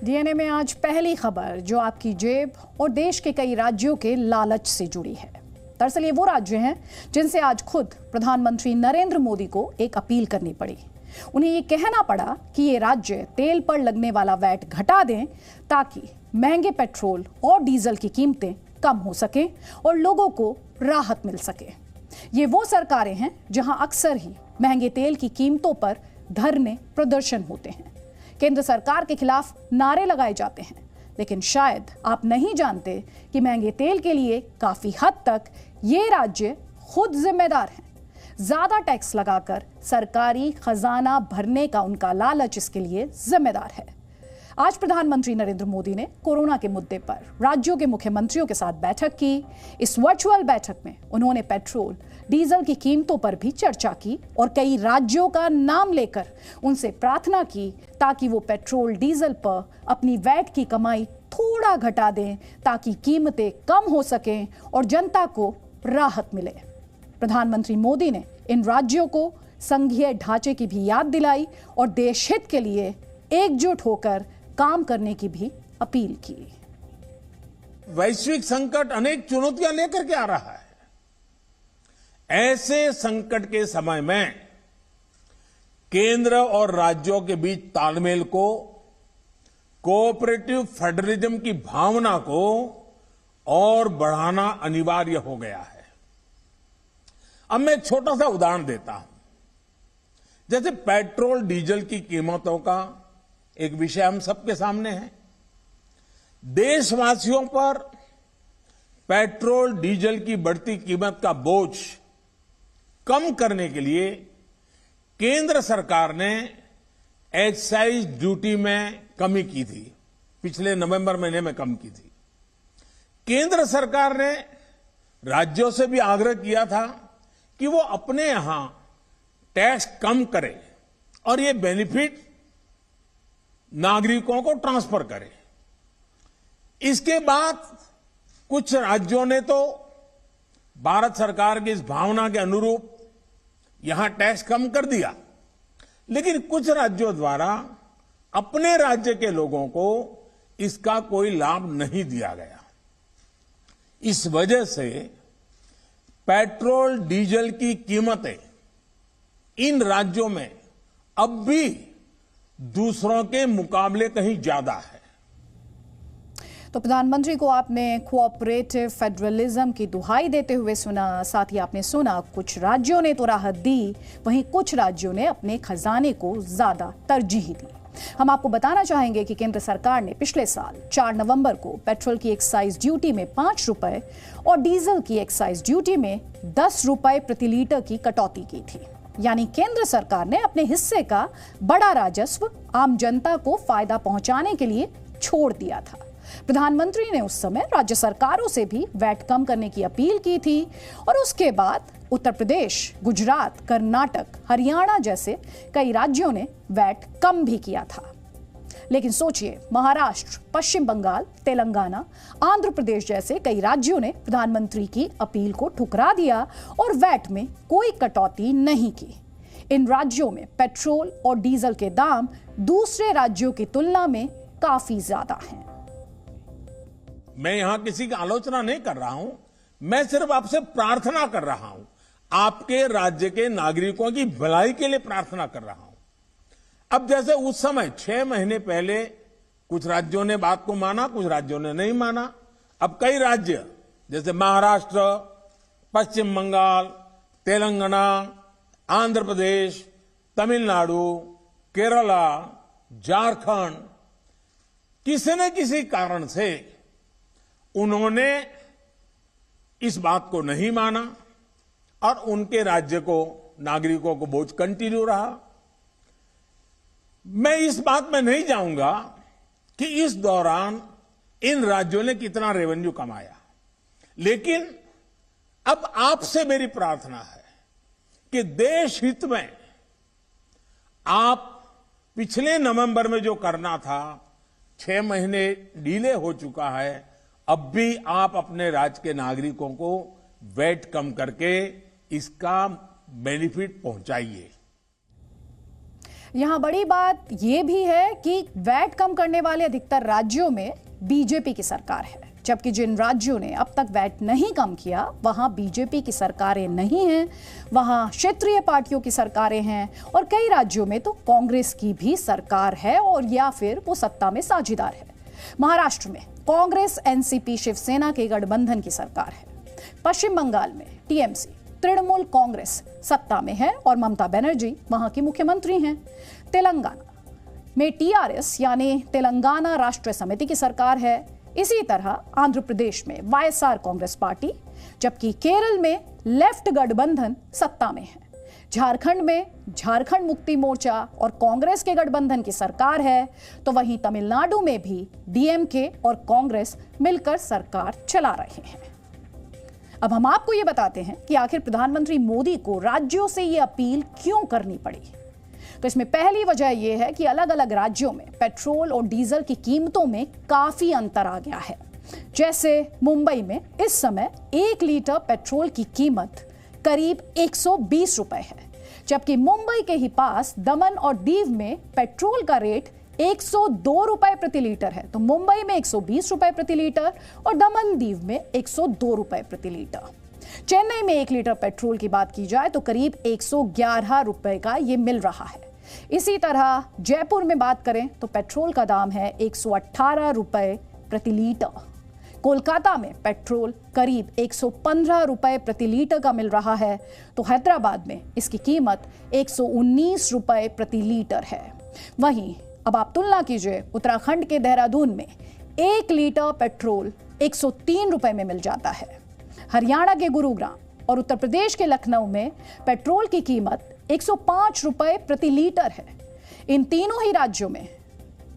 DNA में आज पहली खबर जो आपकी जेब और देश के कई राज्यों के लालच से जुड़ी है। दरअसल ये वो राज्य हैं जिनसे आज खुद प्रधानमंत्री नरेंद्र मोदी को एक अपील करनी पड़ी। उन्हें ये कहना पड़ा कि ये राज्य तेल पर लगने वाला वैट घटा दें ताकि महंगे पेट्रोल और डीजल की कीमतें कम हो सकें और लोगों को राहत मिल सके। ये वो सरकारें हैं जहां अक्सर ही महंगे तेल की कीमतों पर धरने प्रदर्शन होते हैं, केंद्र सरकार के खिलाफ नारे लगाए जाते हैं। लेकिन शायद आप नहीं जानते कि महंगे तेल के लिए काफी हद तक ये राज्य खुद जिम्मेदार हैं। ज्यादा टैक्स लगाकर सरकारी खजाना भरने का उनका लालच इसके लिए जिम्मेदार है। आज प्रधानमंत्री नरेंद्र मोदी ने कोरोना के मुद्दे पर राज्यों के मुख्यमंत्रियों के साथ बैठक की। इस वर्चुअल बैठक में उन्होंने पेट्रोल डीजल की कीमतों पर भी चर्चा की और कई राज्यों का नाम लेकर उनसे प्रार्थना की ताकि वो पेट्रोल डीजल पर अपनी वैट की कमाई थोड़ा घटा दें ताकि कीमतें कम हो सकें और जनता को राहत मिले। प्रधानमंत्री मोदी ने इन राज्यों को संघीय ढांचे की भी याद दिलाई और देश हित के लिए एकजुट होकर काम करने की भी अपील की। वैश्विक संकट अनेक चुनौतियां लेकर के आ रहा है। ऐसे संकट के समय में केंद्र और राज्यों के बीच तालमेल को, कोऑपरेटिव फेडरलिज्म की भावना को और बढ़ाना अनिवार्य हो गया है। अब मैं एक छोटा सा उदाहरण देता हूं। जैसे पेट्रोल डीजल की कीमतों का एक विषय हम सबके सामने है। देशवासियों पर पेट्रोल डीजल की बढ़ती कीमत का बोझ कम करने के लिए केंद्र सरकार ने एक्साइज ड्यूटी में कमी की थी। पिछले नवंबर महीने में कम की थी। केंद्र सरकार ने राज्यों से भी आग्रह किया था कि वो अपने यहां टैक्स कम करें और ये बेनिफिट नागरिकों को ट्रांसफर करें। इसके बाद कुछ राज्यों ने तो भारत सरकार की इस भावना के अनुरूप यहां टैक्स कम कर दिया, लेकिन कुछ राज्यों द्वारा अपने राज्य के लोगों को इसका कोई लाभ नहीं दिया गया। इस वजह से पेट्रोल डीजल की कीमतें इन राज्यों में अब भी दूसरों के मुकाबले कहीं ज्यादा है। तो प्रधानमंत्री को आपने कोऑपरेटिव फेडरलिज्म की दुहाई देते हुए सुना। साथ ही आपने सुना कुछ राज्यों ने तो राहत दी, वहीं कुछ राज्यों ने अपने खजाने को ज्यादा तरजीह दी। हम आपको बताना चाहेंगे कि केंद्र सरकार ने पिछले साल 4 नवंबर को पेट्रोल की एक्साइज ड्यूटी में 5 रुपए और डीजल की एक्साइज ड्यूटी में 10 रुपए प्रति लीटर की कटौती की थी। यानी केंद्र सरकार ने अपने हिस्से का बड़ा राजस्व आम जनता को फायदा पहुंचाने के लिए छोड़ दिया था। प्रधानमंत्री ने उस समय राज्य सरकारों से भी वैट कम करने की अपील की थी और उसके बाद उत्तर प्रदेश, गुजरात, कर्नाटक, हरियाणा जैसे कई राज्यों ने वैट कम भी किया था। लेकिन सोचिए, महाराष्ट्र, पश्चिम बंगाल, तेलंगाना, आंध्र प्रदेश जैसे कई राज्यों ने प्रधानमंत्री की अपील को ठुकरा दिया और वैट में कोई कटौती नहीं की। इन राज्यों में पेट्रोल और डीजल के दाम दूसरे राज्यों की तुलना में काफी ज्यादा हैं। मैं यहां किसी की आलोचना नहीं कर रहा हूं, मैं सिर्फ आपसे प्रार्थना कर रहा हूं। आपके राज्य के नागरिकों की भलाई के लिए प्रार्थना कर रहा हूं। अब जैसे उस समय 6 महीने पहले कुछ राज्यों ने बात को माना, कुछ राज्यों ने नहीं माना। अब कई राज्य जैसे महाराष्ट्र, पश्चिम बंगाल, तेलंगाना, आंध्र प्रदेश, तमिलनाडु, केरला, झारखंड, किसी न किसी कारण से उन्होंने इस बात को नहीं माना और उनके राज्य को, नागरिकों को बोझ कंटिन्यू रहा। मैं इस बात में नहीं जाऊंगा कि इस दौरान इन राज्यों ने कितना रेवेन्यू कमाया, लेकिन अब आपसे मेरी प्रार्थना है कि देश हित में आप पिछले नवंबर में जो करना था, 6 महीने डिले हो चुका है, अब भी आप अपने राज्य के नागरिकों को वैट कम करके इसका बेनिफिट पहुंचाइए। यहां बड़ी बात यह भी है कि वैट कम करने वाले अधिकतर राज्यों में बीजेपी की सरकार है, जबकि जिन राज्यों ने अब तक वैट नहीं कम किया वहां बीजेपी की सरकारें नहीं हैं, वहां क्षेत्रीय पार्टियों की सरकारें हैं और कई राज्यों में तो कांग्रेस की भी सरकार है और या फिर वो सत्ता में साझेदार है। महाराष्ट्र में कांग्रेस एनसीपी शिवसेना के गठबंधन की सरकार है। पश्चिम बंगाल में टीएमसी तृणमूल कांग्रेस सत्ता में है और ममता बनर्जी वहां की मुख्यमंत्री हैं। तेलंगाना में टीआरएस यानी तेलंगाना राष्ट्र समिति की सरकार है। इसी तरह आंध्र प्रदेश में वाईएसआर कांग्रेस पार्टी, जबकि केरल में लेफ्ट गठबंधन सत्ता में है। झारखंड में झारखंड मुक्ति मोर्चा और कांग्रेस के गठबंधन की सरकार है, तो वहीं तमिलनाडु में भी डीएमके और कांग्रेस मिलकर सरकार चला रहे हैं। अब हम आपको ये बताते हैं कि आखिर प्रधानमंत्री मोदी को राज्यों से ये अपील क्यों करनी पड़ी। तो इसमें पहली वजह यह है कि अलग अलग राज्यों में पेट्रोल और डीजल की कीमतों में काफी अंतर आ गया है। जैसे मुंबई में इस समय 1 लीटर पेट्रोल की कीमत करीब 120 रुपए है, जबकि मुंबई के ही पास दमन और दीव में पेट्रोल का रेट 102 रुपए प्रति लीटर है। तो मुंबई में 120 रुपए प्रति लीटर और दमन दीव में 102 रुपए प्रति लीटर। चेन्नई में 1 लीटर पेट्रोल की बात की जाए तो करीब 111 रुपए का ये मिल रहा है। इसी तरह जयपुर में बात करें तो पेट्रोल का दाम है 118 रुपए प्रति लीटर। कोलकाता में पेट्रोल करीब 115 रुपए प्रति लीटर का मिल रहा है, तो हैदराबाद में इसकी कीमत 119 रुपए प्रति लीटर है। वहीं अब आप तुलना कीजिए, उत्तराखंड के देहरादून में 1 लीटर पेट्रोल 103 रुपए में मिल जाता है। हरियाणा के गुरुग्राम और उत्तर प्रदेश के लखनऊ में पेट्रोल की कीमत 105 रुपए प्रति लीटर है। इन तीनों ही राज्यों में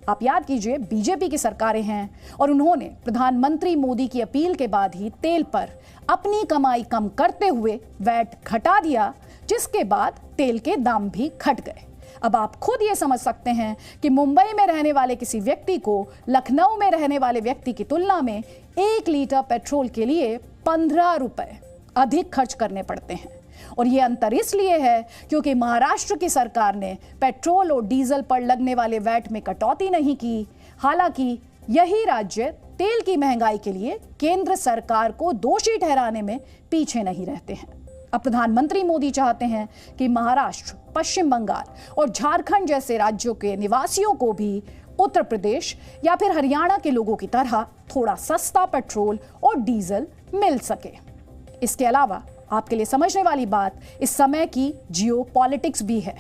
आप याद कीजिए बीजेपी की सरकारें हैं और उन्होंने प्रधानमंत्री मोदी की अपील के बाद ही तेल पर अपनी कमाई कम करते हुए वैट घटा दिया, जिसके बाद तेल के दाम भी घट गए। अब आप खुद ये समझ सकते हैं कि मुंबई में रहने वाले किसी व्यक्ति को लखनऊ में रहने वाले व्यक्ति की तुलना में 1 लीटर पेट्रोल के लिए 15 रुपए अधिक खर्च करने पड़ते हैं। और ये अंतर इसलिए है क्योंकि महाराष्ट्र की सरकार ने पेट्रोल और डीजल पर लगने वाले वैट में कटौती नहीं की। हालांकि यही राज्य तेल की महंगाई के लिए केंद्र सरकार को दोषी ठहराने में पीछे नहीं रहते हैं। अब प्रधानमंत्री मोदी चाहते हैं कि महाराष्ट्र, पश्चिम बंगाल और झारखंड जैसे राज्यों के निवासियों को भी उत्तर प्रदेश या फिर हरियाणा के लोगों की तरह थोड़ा सस्ता पेट्रोल और डीजल मिल सके। इसके अलावा आपके लिए समझने वाली बात इस समय की जियोपॉलिटिक्स भी है।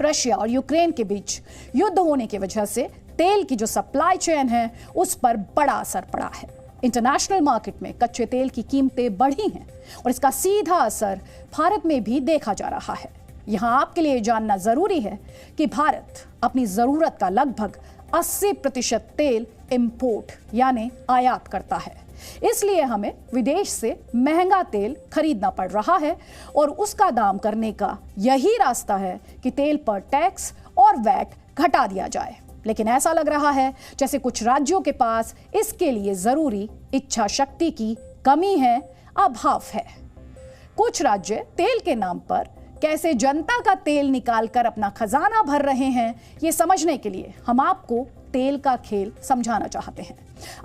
रशिया और यूक्रेन के बीच युद्ध होने की वजह से तेल की जो सप्लाई चेन है उस पर बड़ा असर पड़ा है। इंटरनेशनल मार्केट में कच्चे तेल की कीमतें बढ़ी हैं और इसका सीधा असर भारत में भी देखा जा रहा है। यहां आपके लिए जानना जरूरी है कि भारत अपनी जरूरत का लगभग 80% तेल इंपोर्ट यानी आयात करता है। इसलिए हमें विदेश से महंगा तेल खरीदना पड़ रहा है और उसका दाम करने का यही रास्ता है कि तेल पर टैक्स और वैट घटा दिया जाए। लेकिन ऐसा लग रहा है जैसे कुछ राज्यों के पास इसके लिए जरूरी इच्छा शक्ति की कमी है, अभाव है। कुछ राज्य तेल के नाम पर कैसे जनता का तेल निकालकर अपना खजाना भर रहे हैं, ये समझने के लिए हम आपको तेल का खेल समझाना चाहते हैं।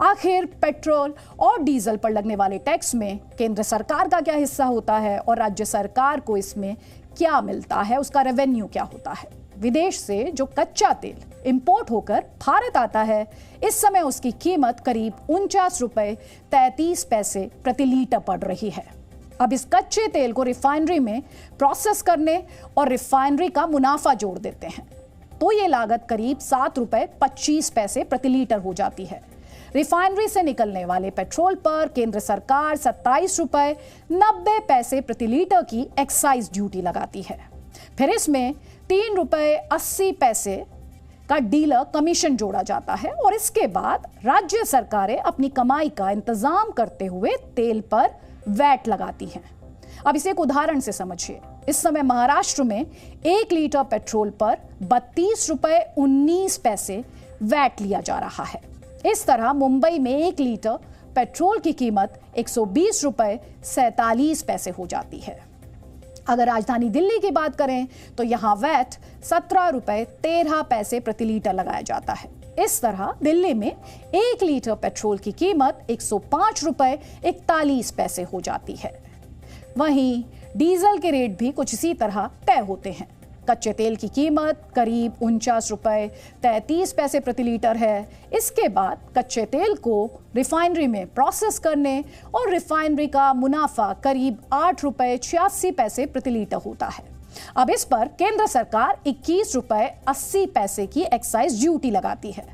आखिर पेट्रोल और डीजल पर लगने वाले टैक्स में केंद्र सरकार का क्या हिस्सा होता है और राज्य सरकार को इसमें क्या मिलता है, उसका रेवेन्यू क्या होता है। विदेश से जो कच्चा तेल इंपोर्ट होकर भारत आता है, इस समय उसकी कीमत करीब 49 रुपए 33 पैसे प्रति लीटर पड़ रही है। अब इस कच्चे तेल को रिफाइनरी में प्रोसेस करने और रिफाइनरी का मुनाफा जोड़ देते हैं तो ये लागत करीब 7 रुपए 25 पैसे प्रति लीटर हो जाती है। रिफाइनरी से निकलने वाले पेट्रोल पर केंद्र सरकार 27 रुपए 90 पैसे प्रति लीटर की एक्साइज ड्यूटी लगाती है। फिर इसमें 3 रुपए 80 पैसे का डीलर कमीशन जोड़ा जाता है और इसके बाद राज्य सरकारें अपनी कमाई का इंतजाम करते हुए तेल पर वैट लगाती हैं। अब इसे एक उदाहरण से समझिए। इस समय महाराष्ट्र में 1 लीटर पेट्रोल पर 32 रुपए 19 पैसे वैट लिया जा रहा है। इस तरह मुंबई में 1 लीटर पेट्रोल की कीमत 120 रुपए 47 पैसे हो जाती है। अगर राजधानी दिल्ली की बात करें तो यहां वैट 17 रुपए 13 पैसे प्रति लीटर लगाया जाता है। इस तरह दिल्ली में 1 लीटर पेट्रोल की कीमत 105 रुपए 41 पैसे हो जाती है। वहीं डीजल के रेट भी कुछ इसी तरह तय होते हैं। कच्चे तेल की कीमत करीब 49 रुपए 33 पैसे प्रति लीटर है। इसके बाद कच्चे तेल को रिफाइनरी में प्रोसेस करने और रिफाइनरी का मुनाफा करीब 8 रुपए 86 पैसे प्रति लीटर होता है। अब इस पर केंद्र सरकार 21 रुपए 80 पैसे की एक्साइज ड्यूटी लगाती है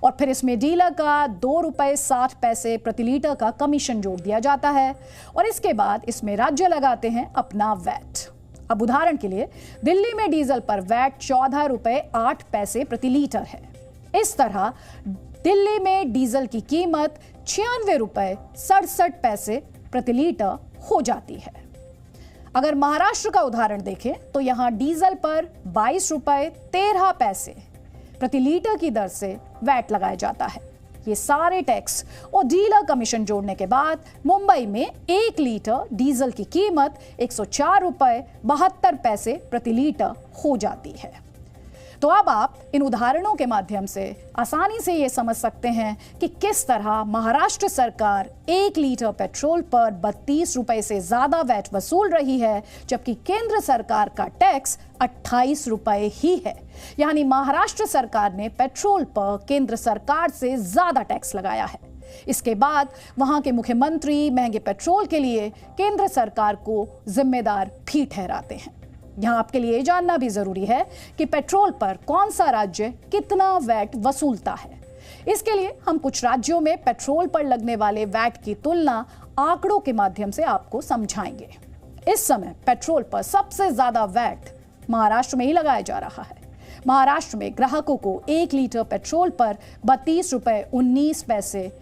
और फिर इसमें डीलर का 2 रुपए 60 पैसे प्रति लीटर का कमीशन जोड़ दिया जाता है और इसके बाद इसमें राज्य लगाते हैं अपना वैट। अब उदाहरण के लिए दिल्ली में डीजल पर वैट 14 रुपए 8 पैसे प्रति लीटर है। इस तरह दिल्ली में डीजल की कीमत 96 रुपए 67 पैसे प्रति लीटर हो जाती है। अगर महाराष्ट्र का उदाहरण देखें तो यहां डीजल पर 22 रुपए 13 पैसे प्रति लीटर की दर से वैट लगाया जाता है। ये सारे टैक्स और डीलर कमीशन जोड़ने के बाद मुंबई में 1 लीटर डीजल की कीमत 104 रुपए 72 पैसे प्रति लीटर हो जाती है। तो अब आप इन उदाहरणों के माध्यम से आसानी से ये समझ सकते हैं कि किस तरह महाराष्ट्र सरकार 1 लीटर पेट्रोल पर 32 रुपए से ज्यादा वैट वसूल रही है, जबकि केंद्र सरकार का टैक्स 28 रुपए ही है। यानी महाराष्ट्र सरकार ने पेट्रोल पर केंद्र सरकार से ज्यादा टैक्स लगाया है। इसके बाद वहां के मुख्यमंत्री महंगे पेट्रोल के लिए केंद्र सरकार को जिम्मेदार भी ठहराते हैं। यहां आपके लिए जानना भी जरूरी है कि पेट्रोल पर कौन सा राज्य कितना वैट वसूलता है। इसके लिए हम कुछ राज्यों में पेट्रोल पर लगने वाले वैट की तुलना आंकड़ों के माध्यम से आपको समझाएंगे। इस समय पेट्रोल पर सबसे ज्यादा वैट महाराष्ट्र में ही लगाया जा रहा है। महाराष्ट्र में ग्राहकों को 1 लीटर पेट्रोल पर 32 रुपए 19 पैसे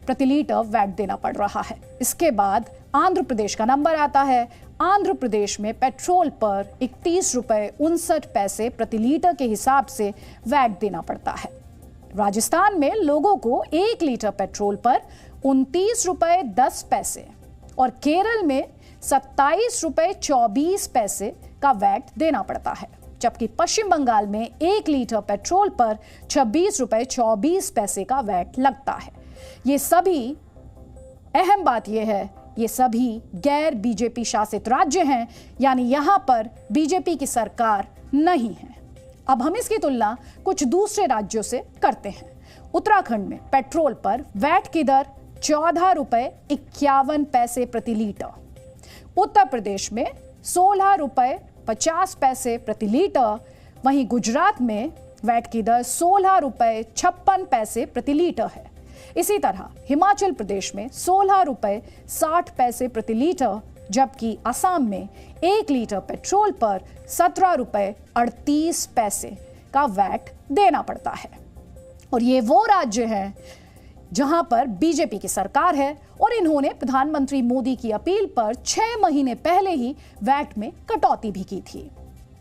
प्रति लीटर वैट देना पड़ रहा है। इसके बाद आंध्र प्रदेश का नंबर आता है। आंध्र प्रदेश में पेट्रोल पर 31 रुपए 59 पैसे प्रति लीटर के हिसाब से वैट देना पड़ता है। राजस्थान में लोगों को 1 लीटर पेट्रोल पर 29 रुपए 10 पैसे और केरल में 27 रुपए 24 पैसे का वैट देना पड़ता है, जबकि पश्चिम बंगाल में 1 लीटर पेट्रोल पर 26 रुपए 24 पैसे का वैट लगता है। ये सभी अहम बात यह है, ये सभी गैर बीजेपी शासित राज्य हैं, यानी यहां पर बीजेपी की सरकार नहीं है। अब हम इसकी तुलना कुछ दूसरे राज्यों से करते हैं। उत्तराखंड में पेट्रोल पर वैट की दर 14 रुपए 51 पैसे प्रति लीटर, उत्तर प्रदेश में 16 रुपए 50 पैसे प्रति लीटर, वहीं गुजरात में वैट की दर 16 रुपए 56 पैसे प्रति लीटर है। इसी तरह हिमाचल प्रदेश में 16 रुपए 60 पैसे प्रति लीटर, जबकि असम में 1 लीटर पेट्रोल पर 17 रुपए 38 पैसे का वैट देना पड़ता है। और ये वो राज्य हैं जहां पर बीजेपी की सरकार है और इन्होंने प्रधानमंत्री मोदी की अपील पर 6 महीने पहले ही वैट में कटौती भी की थी।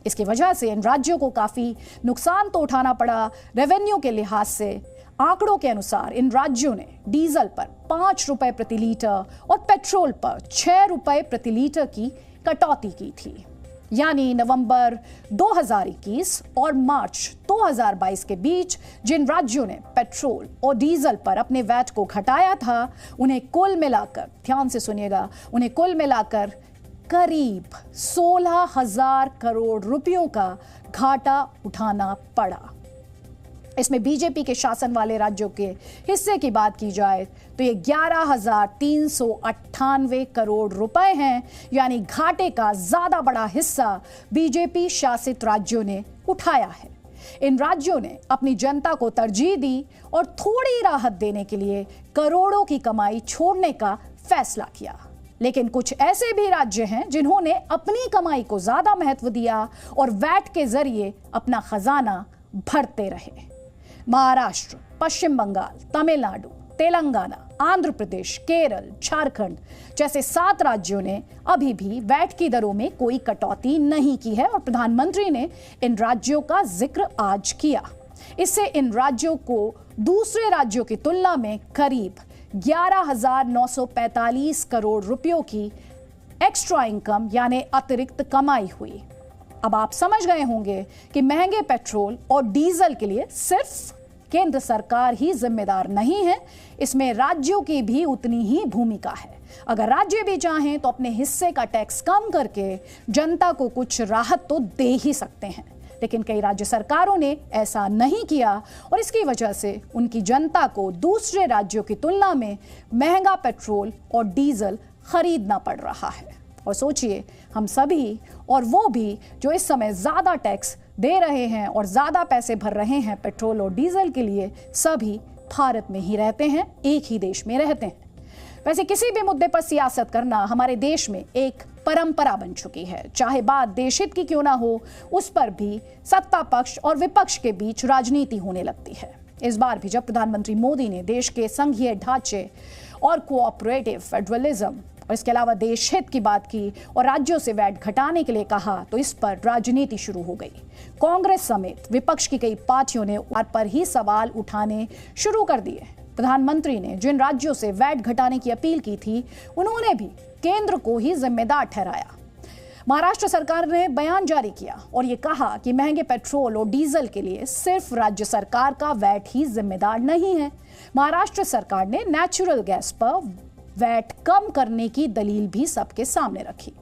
इसकी वजह से इन राज्यों को काफी नुकसान तो उठाना पड़ा रेवेन्यू के लिहाज से। आंकड़ों के अनुसार इन राज्यों ने डीजल पर 5 रुपए प्रति लीटर और पेट्रोल पर 6 रुपए प्रति लीटर की कटौती की थी। यानी नवंबर 2021 और मार्च 2022 के बीच जिन राज्यों ने पेट्रोल और डीजल पर अपने वैट को घटाया था, उन्हें कुल मिलाकर, ध्यान से सुनिएगा, उन्हें कुल मिलाकर करीब 16,000 करोड़ रुपयों का घाटा उठाना पड़ा। इसमें बीजेपी के शासन वाले राज्यों के हिस्से की बात की जाए तो ये 11,398 करोड़ रुपए हैं, यानी घाटे का ज्यादा बड़ा हिस्सा बीजेपी शासित राज्यों ने उठाया है। इन राज्यों ने अपनी जनता को तरजीह दी और थोड़ी राहत देने के लिए करोड़ों की कमाई छोड़ने का फैसला किया। लेकिन कुछ ऐसे भी राज्य हैं जिन्होंने अपनी कमाई को ज्यादा महत्व दिया और वैट के जरिए अपना खजाना भरते रहे। महाराष्ट्र, पश्चिम बंगाल, तमिलनाडु, तेलंगाना, आंध्र प्रदेश, केरल, झारखंड जैसे 7 राज्यों ने अभी भी वैट की दरों में कोई कटौती नहीं की है और प्रधानमंत्री ने इन राज्यों का जिक्र आज किया। इससे इन राज्यों को दूसरे राज्यों की तुलना में करीब 11,945 करोड़ रुपयों की एक्स्ट्रा इनकम यानी अतिरिक्त कमाई हुई। अब आप समझ गए होंगे कि महंगे पेट्रोल और डीजल के लिए सिर्फ केंद्र सरकार ही जिम्मेदार नहीं है, इसमें राज्यों की भी उतनी ही भूमिका है। अगर राज्य भी चाहें तो अपने हिस्से का टैक्स कम करके जनता को कुछ राहत तो दे ही सकते हैं, लेकिन कई राज्य सरकारों ने ऐसा नहीं किया और इसकी वजह से उनकी जनता को दूसरे राज्यों की तुलना में महंगा पेट्रोल और डीजल खरीदना पड़ रहा है। और सोचिए, हम सभी और वो भी जो इस समय ज्यादा टैक्स दे रहे हैं और ज्यादा पैसे भर रहे हैं पेट्रोल और डीजल के लिए, सभी भारत में ही रहते हैं, एक ही देश में रहते हैं। वैसे किसी भी मुद्दे पर सियासत करना हमारे देश में एक परंपरा बन चुकी है। चाहे बात देश हित की क्यों ना हो, उस पर भी सत्ता पक्ष और विपक्ष के बीच राजनीति होने लगती है। इस बार भी जब प्रधानमंत्री मोदी ने देश के संघीय ढांचे और कोऑपरेटिव फेडरलिज्म और इसके अलावा देश हित की बात की और राज्यों से वैट घटाने के लिए कहा, तो इस पर राजनीति शुरू हो गई। कांग्रेस समेत विपक्ष की कई पार्टियों ने पर ही सवाल उठाने शुरू कर दिए। प्रधानमंत्री ने जिन राज्यों से वैट घटाने की अपील की थी, उन्होंने भी केंद्र को ही जिम्मेदार ठहराया। महाराष्ट्र सरकार ने बयान जारी किया और ये कहा कि महंगे पेट्रोल और डीजल के लिए सिर्फ राज्य सरकार का वैट ही जिम्मेदार नहीं है। महाराष्ट्र सरकार ने नेचुरल गैस पर वैट कम करने की दलील भी सबके सामने रखी।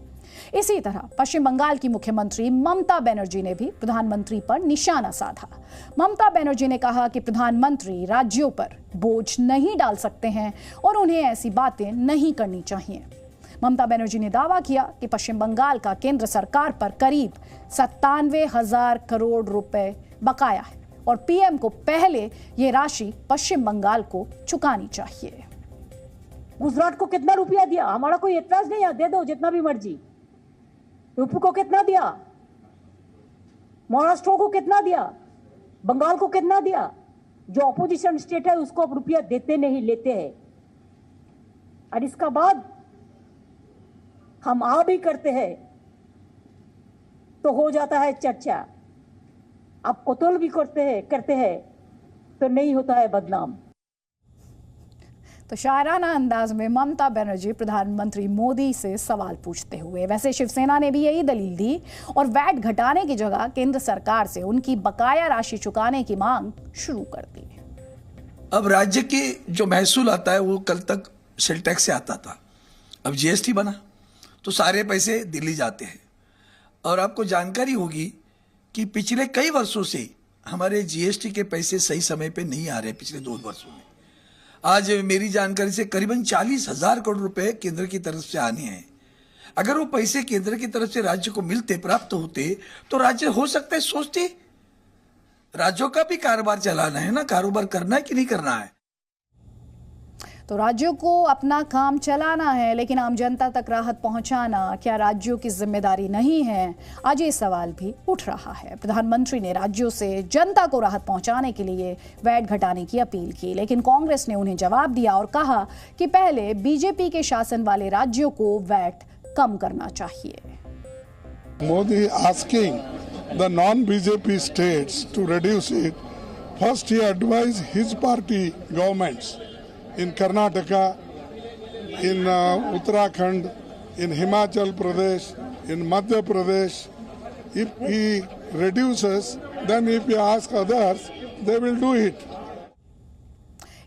इसी तरह पश्चिम बंगाल की मुख्यमंत्री ममता बनर्जी ने भी प्रधानमंत्री पर निशाना साधा। ममता बनर्जी ने कहा कि प्रधानमंत्री राज्यों पर बोझ नहीं डाल सकते हैं और उन्हें ऐसी बातें नहीं करनी चाहिए। ममता बनर्जी ने दावा किया कि पश्चिम बंगाल का केंद्र सरकार पर करीब 97,000 करोड़ रुपए बकाया है और पीएम को पहले ये राशि पश्चिम बंगाल को चुकानी चाहिए। गुजरात को कितना रुपया दिया? हमारा कोई एतराज नहीं है, दे दो जितना भी मर्जी। यूपी को कितना दिया? महाराष्ट्र को कितना दिया? बंगाल को कितना दिया? जो ऑपोजिशन स्टेट है उसको अब रुपया देते नहीं, लेते हैं। और इसका बाद हम आ भी करते हैं तो हो जाता है चर्चा। आप कोतोल भी करते हैं तो नहीं होता है बदनाम। तो शायराना अंदाज में ममता बनर्जी प्रधानमंत्री मोदी से सवाल पूछते हुए। वैसे शिवसेना ने भी यही दलील दी और वैट घटाने की जगह केंद्र सरकार से उनकी बकाया राशि चुकाने की मांग शुरू कर दी। अब राज्य की जो महसूल आता है वो कल तक सेल टैक्स से आता था, अब जीएसटी बना तो सारे पैसे दिल्ली जाते हैं। और आपको जानकारी होगी कि पिछले कई वर्षों से हमारे जीएसटी के पैसे सही समय पे नहीं आ रहे। पिछले 2 वर्षों में आज मेरी जानकारी से करीबन 40,000 करोड़ रुपए केंद्र की तरफ से आने हैं। अगर वो पैसे केंद्र की तरफ से राज्य को मिलते, प्राप्त होते, तो राज्य हो सकता है सोचते राज्यों का भी कारोबार चलाना है ना, कारोबार करना है कि नहीं करना है। तो राज्यों को अपना काम चलाना है, लेकिन आम जनता तक राहत पहुंचाना क्या राज्यों की जिम्मेदारी नहीं है? आज ये सवाल भी उठ रहा है। प्रधानमंत्री ने राज्यों से जनता को राहत पहुंचाने के लिए वैट घटाने की अपील की, लेकिन कांग्रेस ने उन्हें जवाब दिया और कहा कि पहले बीजेपी के शासन वाले राज्यों को वैट कम करना चाहिए। Modi asking the non-BJP states to reduce it. First, he advised his party governments in Karnataka, in Uttarakhand, in Himachal Pradesh, in Madhya Pradesh. If he reduces, then if he asks others, they will do it.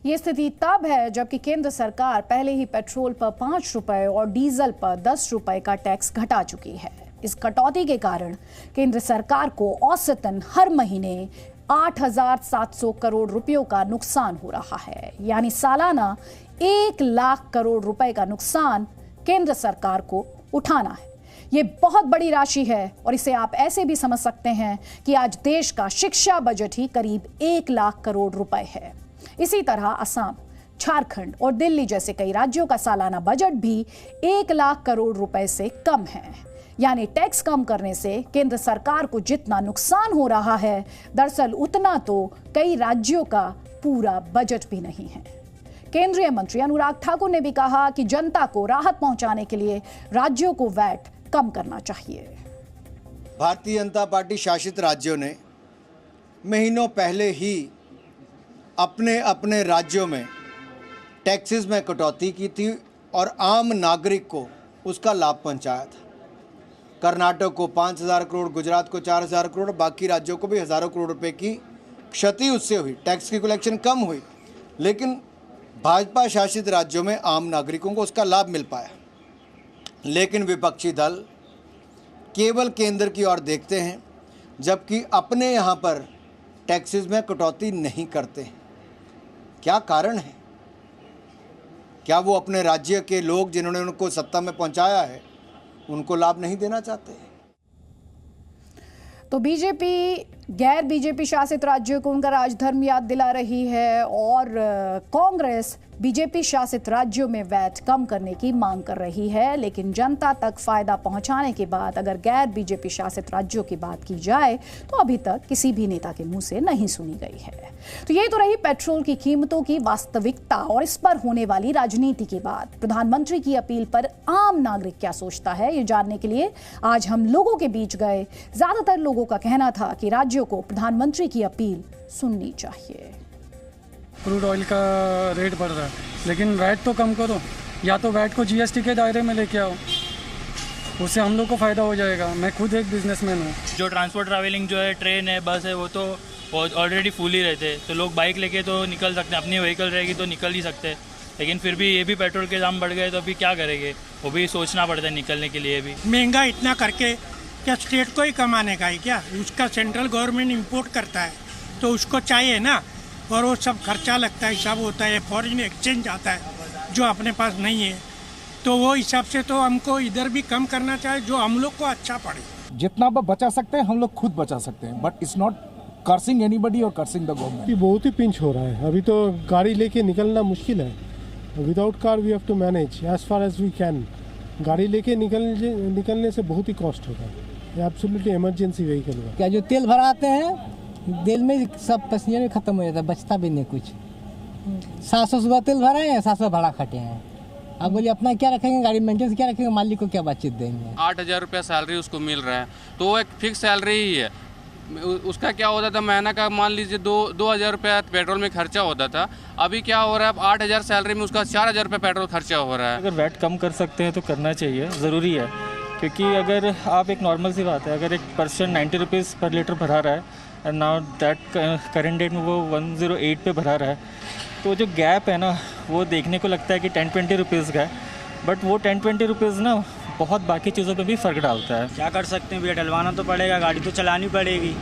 ये स्थिति तब है जबकि केंद्र सरकार पहले ही petrol पर 5 रुपए और डीजल पर 10 रुपए का टैक्स घटा चुकी है। इस कटौती के कारण केंद्र सरकार को औसतन हर महीने 8,700 करोड़ रुपयों का नुकसान हो रहा है, यानी सालाना 1 लाख करोड़ रुपए का नुकसान केंद्र सरकार को उठाना है। ये बहुत बड़ी राशि है और इसे आप ऐसे भी समझ सकते हैं कि आज देश का शिक्षा बजट ही करीब 1 लाख करोड़ रुपए है। इसी तरह असम, झारखंड और दिल्ली जैसे कई राज्यों का सालाना बजट भी 1 लाख करोड़ रुपए से कम है। यानी टैक्स कम करने से केंद्र सरकार को जितना नुकसान हो रहा है, दरअसल उतना तो कई राज्यों का पूरा बजट भी नहीं है। केंद्रीय मंत्री अनुराग ठाकुर ने भी कहा कि जनता को राहत पहुंचाने के लिए राज्यों को वैट कम करना चाहिए। भारतीय जनता पार्टी शासित राज्यों ने महीनों पहले ही अपने अपने राज्यों में टैक्सेस में कटौती की थी और आम नागरिक को उसका लाभ पहुंचाया था। कर्नाटक को 5,000 करोड़, गुजरात को 4,000 करोड़, बाकी राज्यों को भी हज़ारों करोड़ रुपए की क्षति उससे हुई। टैक्स की कलेक्शन कम हुई, लेकिन भाजपा शासित राज्यों में आम नागरिकों को उसका लाभ मिल पाया। लेकिन विपक्षी दल केवल केंद्र की ओर देखते हैं, जबकि अपने यहाँ पर टैक्सेस में कटौती नहीं करते हैं। क्या कारण है? क्या वो अपने राज्य के लोग जिन्होंने उनको सत्ता में पहुंचाया है उनको लाभ नहीं देना चाहते? तो बीजेपी गैर बीजेपी शासित राज्यों को उनका राजधर्म याद दिला रही है और कांग्रेस बीजेपी शासित राज्यों में वैट कम करने की मांग कर रही है। लेकिन जनता तक फायदा पहुंचाने के बाद अगर गैर बीजेपी शासित राज्यों की बात की जाए तो अभी तक किसी भी नेता के मुंह से नहीं सुनी गई है। तो ये तो रही पेट्रोल की कीमतों की वास्तविकता और इस पर होने वाली राजनीति की बात। प्रधानमंत्री की अपील पर आम नागरिक क्या सोचता है, ये जानने के लिए आज हम लोगों के बीच गए। ज्यादातर लोगों का कहना था कि राज्यों को प्रधानमंत्री की अपील सुननी चाहिए। क्रूड ऑयल का रेट बढ़ रहा है, लेकिन वैट तो कम करो, या तो वैट को जीएसटी के दायरे में लेके आओ, उससे हम लोग को फ़ायदा हो जाएगा। मैं खुद एक बिजनेसमैन हूँ। जो ट्रांसपोर्ट ट्रैवलिंग जो है, ट्रेन है, बस है, वो तो ऑलरेडी फुल ही रहते हैं, तो लोग बाइक लेके तो निकल सकते हैं, अपनी व्हीकल रहेगी तो निकल ही सकते हैं। लेकिन फिर भी ये भी पेट्रोल के दाम बढ़ गए तो अभी क्या करेंगे, वो भी सोचना पड़ता है निकलने के लिए भी। महंगा इतना करके क्या स्टेट को ही कमाने का है क्या? उसका सेंट्रल गवर्नमेंट इंपोर्ट करता है तो उसको चाहिए ना, और वो सब खर्चा लगता है, हिसाब होता है, फॉरेन एक्सचेंज आता है जो अपने पास नहीं है। तो वो हिसाब से तो हमको इधर भी कम करना चाहिए जो हम लोग को अच्छा पड़े। जितना बचा सकते हैं हम लोग खुद बचा सकते हैं, but it's not cursing anybody और कर्सिंग द गवर्नमेंट। बहुत ही पिंच हो रहा है, अभी तो गाड़ी लेके निकलना मुश्किल है। Without car we have to manage as far as we can. गाड़ी लेके निकलने से बहुत ही कॉस्ट होता है। ये एब्सोल्युटली इमरजेंसी व्हीकल है। क्या जो तेल भराते हैं तेल में सब पैसेंजर में खत्म हो जाता है, बचता भी नहीं कुछ। 700 सुबह तेल भरा है, 700 भाड़ा खटे हैं। आप बोलिए अपना क्या रखेंगे, गाड़ी मेंटेनेंस क्या रखेंगे, मालिक को क्या बातचीत देंगे। 8,000 रुपया सैलरी उसको मिल रहा है, तो वो एक फिक्स सैलरी ही है। उसका क्या होता था, महीना का मान लीजिए 2,000 रुपया पेट्रोल में खर्चा होता था। अभी क्या हो रहा है, अब 8,000 सैलरी में उसका 4,000 रुपया पेट्रोल खर्चा हो रहा है। अगर वैट कम कर सकते हैं तो करना चाहिए, ज़रूरी है। क्योंकि अगर आप, एक नॉर्मल सी बात है, अगर एक पर्सन 90 रुपीज़ पर लीटर भरा रहा है और नाउ दैट करेंट डेट में वो 108 पे भरा रहा है, तो जो गैप है ना, वो देखने को लगता है कि 10-20 रुपीज़ का है, बट वो 10-20 रुपीज़ ना बहुत बाकी चीज़ों पे भी फ़र्क डालता है। क्या कर सकते हैं भैया, डलवाना तो पड़ेगा, गाड़ी तो चलानी पड़ेगी।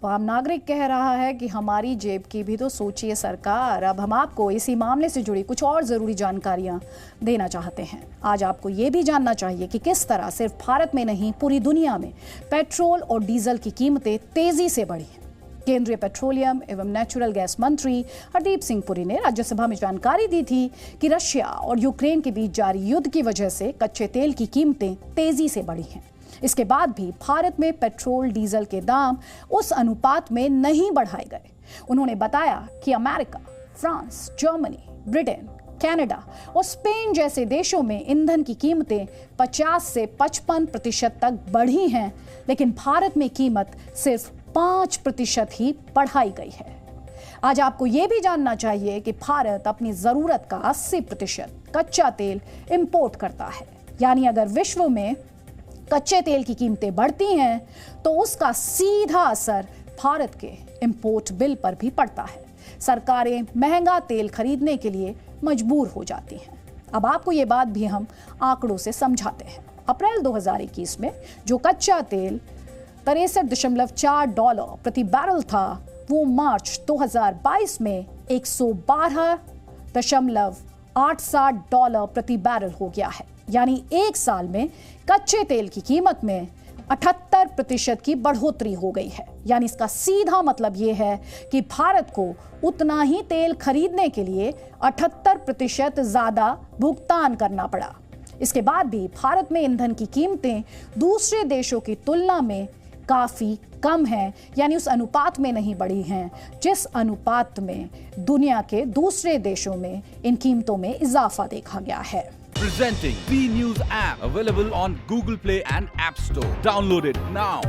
तो आम नागरिक कह रहा है कि हमारी जेब की भी तो सोचिए सरकार। अब हम आपको इसी मामले से जुड़ी कुछ और ज़रूरी जानकारियां देना चाहते हैं। आज आपको ये भी जानना चाहिए कि किस तरह सिर्फ भारत में नहीं पूरी दुनिया में पेट्रोल और डीजल की कीमतें तेज़ी से बढ़ी हैं। केंद्रीय पेट्रोलियम एवं नेचुरल गैस मंत्री हरदीप सिंह पुरी ने राज्यसभा में जानकारी दी थी कि रशिया और यूक्रेन के बीच जारी युद्ध की वजह से कच्चे तेल की कीमतें तेज़ी से बढ़ी हैं। इसके बाद भी भारत में पेट्रोल डीजल के दाम उस अनुपात में नहीं बढ़ाए गए। उन्होंने बताया कि America, France, Germany, Britain, Canada और स्पेन जैसे देशों में ईंधन की कीमतें 50 से 55% तक बढ़ी हैं, लेकिन भारत में कीमत सिर्फ 5% ही बढ़ाई गई है। आज आपको यह भी जानना चाहिए कि भारत अपनी जरूरत का 80% कच्चा तेल इंपोर्ट करता है। यानी अगर विश्व में कच्चे तेल की कीमतें बढ़ती हैं तो उसका सीधा असर भारत के इंपोर्ट बिल पर भी पड़ता है। सरकारें महंगा तेल खरीदने के लिए मजबूर हो जाती हैं। अब आपको ये बात भी हम आंकड़ों से समझाते हैं। अप्रैल 2021 में जो कच्चा तेल $63.4 प्रति बैरल था, वो मार्च 2022 में $112.87 प्रति बैरल हो गया है। यानी एक साल में कच्चे तेल की कीमत में 78% की बढ़ोतरी हो गई है। यानी इसका सीधा मतलब यह है कि भारत को उतना ही तेल खरीदने के लिए 78% ज्यादा भुगतान करना पड़ा। इसके बाद भी भारत में ईंधन की कीमतें दूसरे देशों की तुलना में काफी कम हैं, यानी उस अनुपात में नहीं बढ़ी हैं जिस अनुपात में दुनिया के दूसरे देशों में इन कीमतों में इजाफा देखा गया है। Presenting B News app, available on Google Play and App Store. Download it now.